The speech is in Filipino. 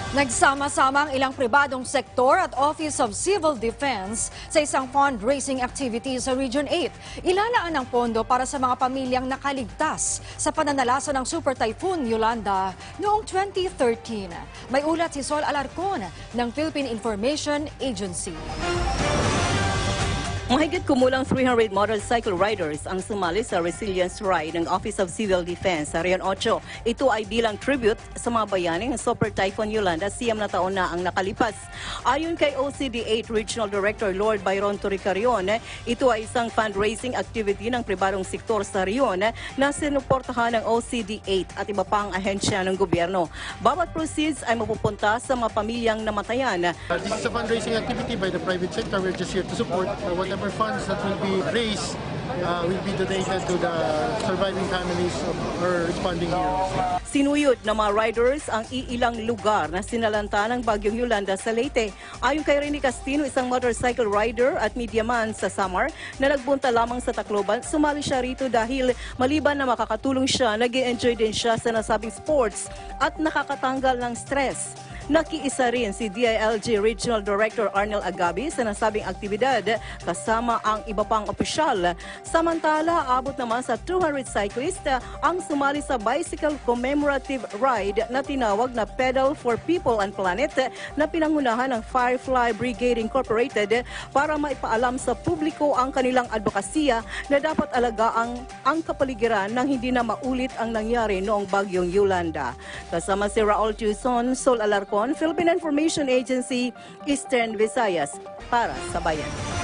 Nagsama-sama ang ilang pribadong sektor at Office of Civil Defense sa isang fundraising activity sa Region 8. Ilalaan ang pondo para sa mga pamilyang nakaligtas sa pananalasa ng Super Typhoon Yolanda noong 2013. May ulat si Sol Alarcon ng Philippine Information Agency. Mahigit kumulang 300 motorcycle riders ang sumali sa Resilience Ride ng Office of Civil Defense sa Region 8. Ito ay bilang tribute sa mga bayani ng Super Typhoon Yolanda, siyam na taon na ang nakalipas. Ayon kay OCD-8 Regional Director Lord Byron Toricarion, ito ay isang fundraising activity ng pribadong sektor sa Rion na sinuportahan ng OCD-8 at iba pang ahensya ng gobyerno. Bawat proceeds ay mapupunta sa mga pamilyang namatayan. This is a fundraising activity by the private sector. We're just here to support whatever funds that will be raised will be donated to the surviving families of our responding heroes. Sinuyod ng mga riders ang iilang lugar na sinalanta ng Bagyong Yolanda sa Leyte. Ayon kay Rene Castino, isang motorcycle rider at mediaman sa Samar na nagbunta lamang sa Tacloban, sumali siya rito dahil maliban na makakatulong siya, nag-i-enjoy din siya sa nasabing sports at nakakatanggal ng stress. Nakiisa rin si DILG Regional Director Arnel Agabi sa nasabing aktibidad kasama ang iba pang opisyal. Samantala, abot naman sa 200 cyclists ang sumali sa bicycle commemorative ride na tinawag na Pedal for People and Planet na pinangunahan ng Firefly Brigade Incorporated para maipaalam sa publiko ang kanilang advokasya na dapat alagaan ang kapaligiran nang hindi na maulit ang nangyari noong Bagyong Yolanda. Kasama si Raul Tuson, Sol Alarcon, Philippine Information Agency, Eastern Visayas, para sa Bayan.